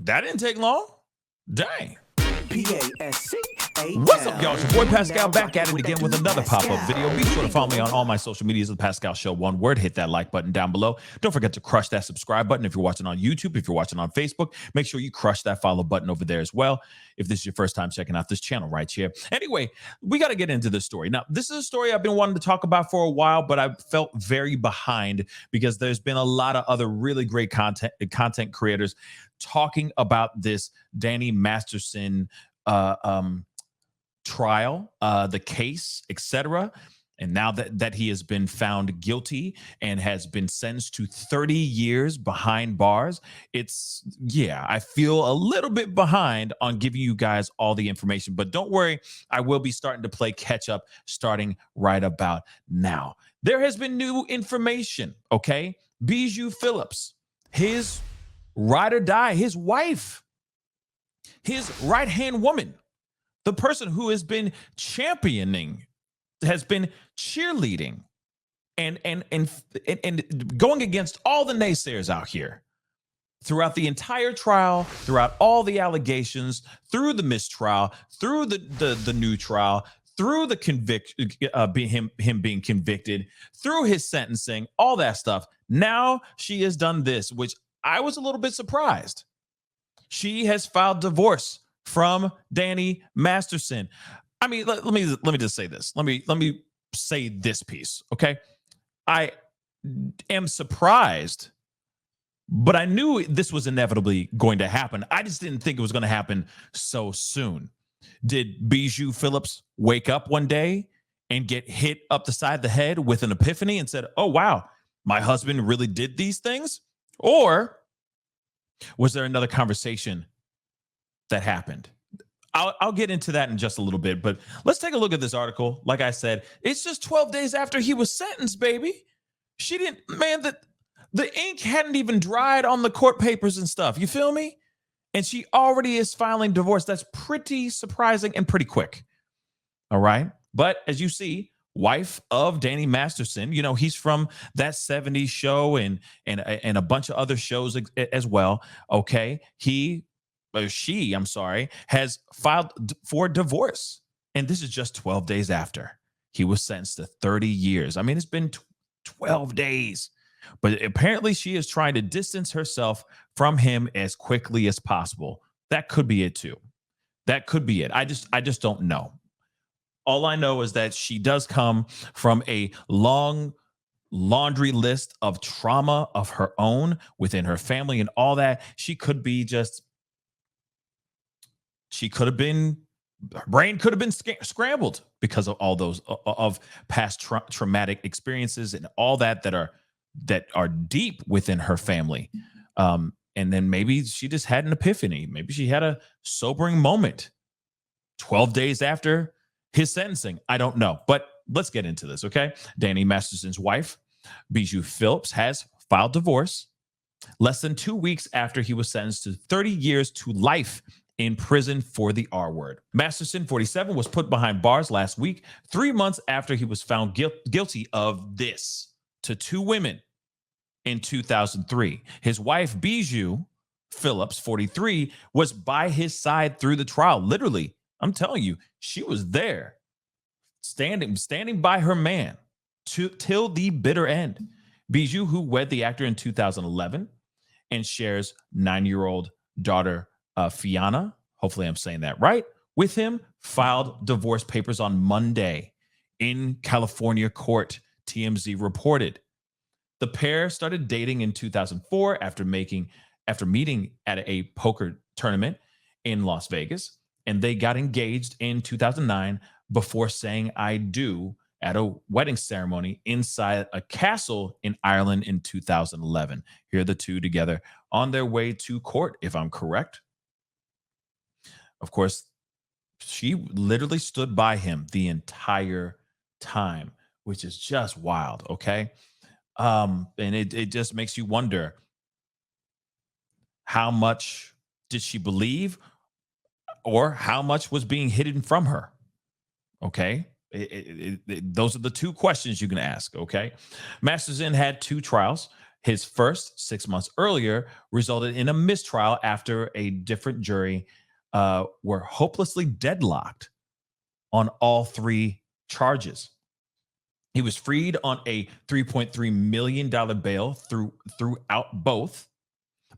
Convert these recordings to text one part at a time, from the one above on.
That didn't take long. Dang. P-A-S-C-A-L. What's up, y'all? It's your boy Pascal back at it again with another pop-up video. Be sure to follow me on all my social medias of the Pascal Show. One word, hit that like button down below. Don't forget to crush that subscribe button if you're watching on YouTube. If you're watching on Facebook, make sure you crush that follow button over there as well. If this is your first time checking out this channel right here. Anyway, we got to get into this story. Now, this is a story I've been wanting to talk about for a while, but I felt very behind because there's been a lot of other really great content creators talking about this Danny Masterson trial, the case, etc. And now that he has been found guilty and has been sentenced to 30 years behind bars, I feel a little bit behind on giving you guys all the information. But don't worry, I will be starting to play catch up starting right about now. There has been new information, okay? Bijou Phillips, his ride or die, his wife, his right-hand woman, the person who has been championing, has been cheerleading and going against all the naysayers out here throughout the entire trial, throughout all the allegations, through the mistrial, through the new trial, through the him being convicted, through his sentencing, all that stuff. Now she has done this, which I was a little bit surprised. She has filed divorce from Danny Masterson. I mean, let me just say this. Let me say this piece, okay? I am surprised, but I knew this was inevitably going to happen. I just didn't think it was going to happen so soon. Did Bijou Phillips wake up one day and get hit up the side of the head with an epiphany and said, "Oh wow, my husband really did these things"? Or was there another conversation that happened? I'll get into that in just a little bit, but let's take a look at this article. Like I said, it's just 12 days after he was sentenced, baby. She didn't, man, the ink hadn't even dried on the court papers and stuff. You feel me? And she already is filing divorce. That's pretty surprising and pretty quick. All right. But as you see, wife of Danny Masterson, you know, he's from that 70s show and a bunch of other shows as well. Okay. She, has filed for divorce. And this is just 12 days after he was sentenced to 30 years. I mean, it's been 12 days. But apparently she is trying to distance herself from him as quickly as possible. That could be it too. That could be it. I just don't know. All I know is that she does come from a long laundry list of trauma of her own within her family and all that. She could have her brain could have been scrambled because of all those of past traumatic experiences and all that are deep within her family. And then maybe she just had an epiphany. Maybe she had a sobering moment 12 days after his sentencing. I don't know, but let's get into this, okay? Danny Masterson's wife, Bijou Phillips, has filed divorce less than 2 weeks after he was sentenced to 30 years to life in prison for the R word. Masterson, 47, was put behind bars last week, 3 months after he was found guilty of this to 2 women in 2003. His wife, Bijou Phillips, 43, was by his side through the trial. Literally, I'm telling you, she was there, standing by her man till the bitter end. Bijou, who wed the actor in 2011 and shares 9-year-old daughter Fianna, hopefully I'm saying that right, with him, filed divorce papers on Monday in California court, TMZ reported. The pair started dating in 2004 after meeting at a poker tournament in Las Vegas, and they got engaged in 2009 before saying "I do" at a wedding ceremony inside a castle in Ireland in 2011. Here are the two together on their way to court, if I'm correct. Of course, she literally stood by him the entire time, which is just wild, okay? And it just makes you wonder, how much did she believe or how much was being hidden from her? Okay? Those are the two questions you can ask, okay? Masterson had 2 trials His first 6 months earlier resulted in a mistrial after a different jury were hopelessly deadlocked on all three charges. He was freed on a $3.3 million bail throughout both,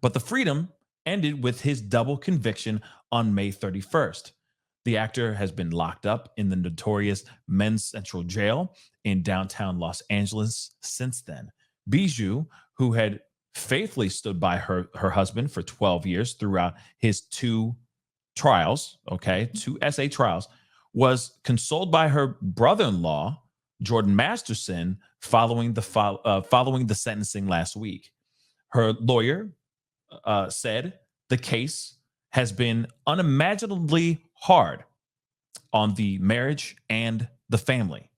but the freedom ended with his double conviction on May 31st. The actor has been locked up in the notorious Men's Central Jail in downtown Los Angeles since then. Bijou, who had faithfully stood by her husband for 12 years throughout his two trials, okay, two SA trials, was consoled by her brother-in-law, Jordan Masterson, following the sentencing last week. Her lawyer said the case has been unimaginably hard on the marriage and the family.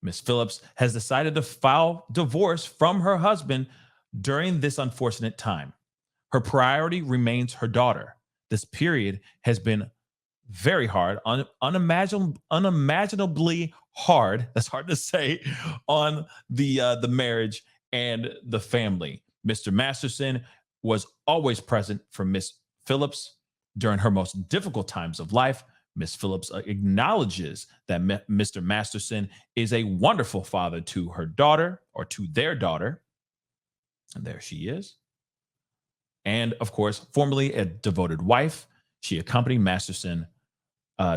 Miss Phillips has decided to file divorce from her husband during this unfortunate time. Her priority remains her daughter. This period has been very hard, unimaginably hard. That's hard to say on the marriage and the family. Mr. Masterson was always present for Miss Phillips during her most difficult times of life. Miss Phillips acknowledges that Mr. Masterson is a wonderful father to her daughter, or to their daughter. And there she is. And of course, formerly a devoted wife, she accompanied Masterson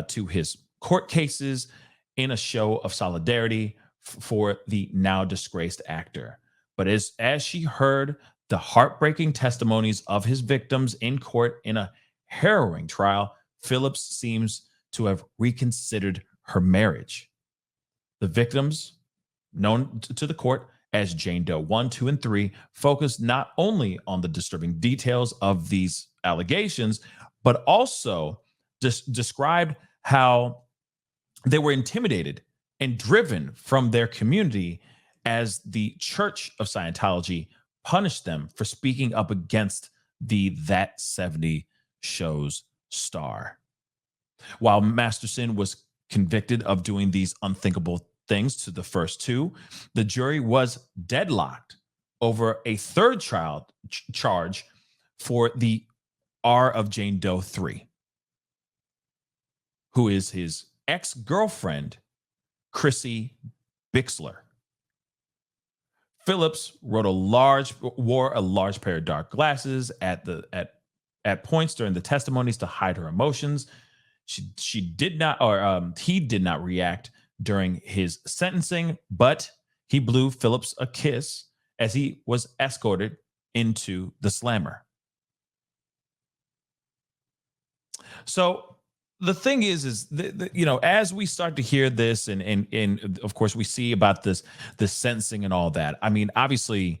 to his court cases in a show of solidarity for the now disgraced actor. But as she heard the heartbreaking testimonies of his victims in court in a harrowing trial, Phillips seems to have reconsidered her marriage. The victims, known to the court as Jane Doe 1, 2, and 3, focused not only on the disturbing details of these allegations, but also described how they were intimidated and driven from their community as the Church of Scientology punished them for speaking up against the That 70 Show's star. While Masterson was convicted of doing these unthinkable things to the first two, the jury was deadlocked over a third charge for the R of Jane Doe 3, who is his ex-girlfriend, Chrissy Bixler. Phillips wore a large pair of dark glasses at points during the testimonies to hide her emotions. She did not, or he did not react during his sentencing, but he blew Phillips a kiss as he was escorted into the slammer. So the thing is as we start to hear this, and of course we see about this sentencing and all that. I mean, obviously,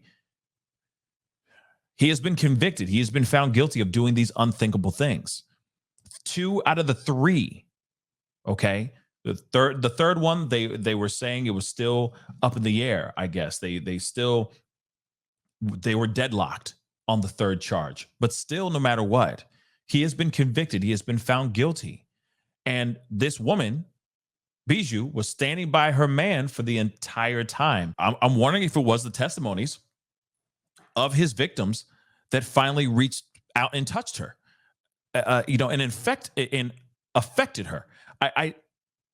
he has been convicted. He has been found guilty of doing these unthinkable things. 2 out of the 3. Okay. The third one, they were saying it was still up in the air. I guess they were deadlocked on the third charge, but still, no matter what, he has been convicted. He has been found guilty. And this woman, Bijou, was standing by her man for the entire time. I'm wondering if it was the testimonies of his victims that finally reached out and touched her, and affected her.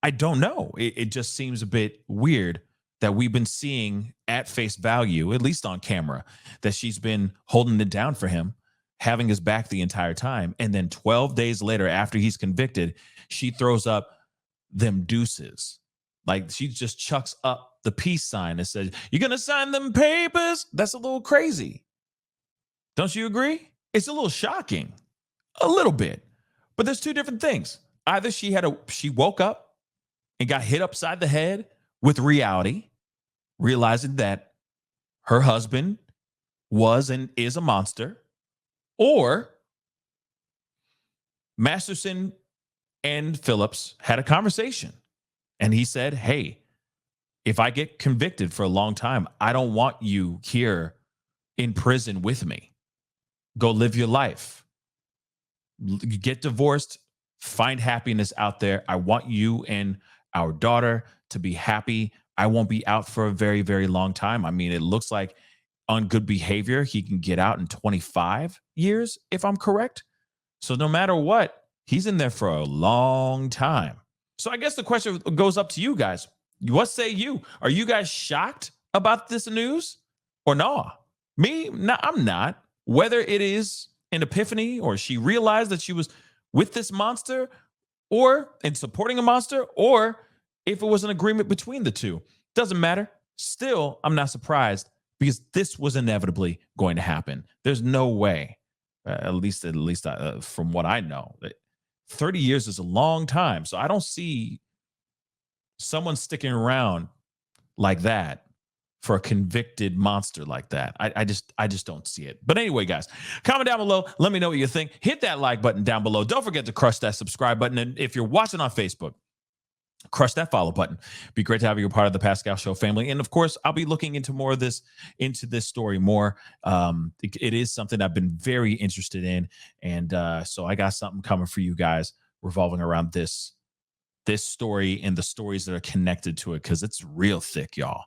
I don't know. It just seems a bit weird that we've been seeing at face value, at least on camera, that she's been holding it down for him, having his back the entire time. And then 12 days later, after he's convicted, she throws up them deuces. Like, she just chucks up the peace sign and says, "You're going to sign them papers?" That's a little crazy. Don't you agree? It's a little shocking, a little bit. But there's two different things. Either she woke up and got hit upside the head with reality, realizing that her husband was and is a monster, or Masterson and Phillips had a conversation and he said, "Hey, if I get convicted for a long time, I don't want you here in prison with me. Go live your life. Get divorced. Find happiness out there. I want you and our daughter to be happy. I won't be out for a very, very long time." I mean, it looks like on good behavior, he can get out in 25 years, if I'm correct. So no matter what, he's in there for a long time. So I guess the question goes up to you guys. What say you? Are you guys shocked about this news or no? Me, no, I'm not. Whether it is an epiphany or she realized that she was with this monster or in supporting a monster, or if it was an agreement between the two, doesn't matter. Still, I'm not surprised because this was inevitably going to happen. There's no way, at least from what I know, 30 years is a long time. So I don't see someone sticking around like that for a convicted monster like that. I just don't see it. But anyway, guys, comment down below. Let me know what you think. Hit that like button down below. Don't forget to crush that subscribe button. And if you're watching on Facebook, crush that follow button. Be great to have you a part of the Pascal Show family. And of course, I'll be looking into more of this, into this story more. It is something I've been very interested in. And so I got something coming for you guys revolving around this story and the stories that are connected to it, because it's real thick, y'all.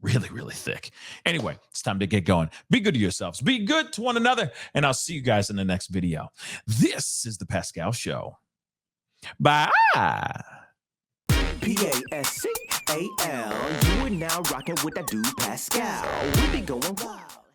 Really, really thick. Anyway, it's time to get going. Be good to yourselves. Be good to one another. And I'll see you guys in the next video. This is the Pascal Show. Bye. Pascal. You are now rocking with that dude Pascal. We be going wild.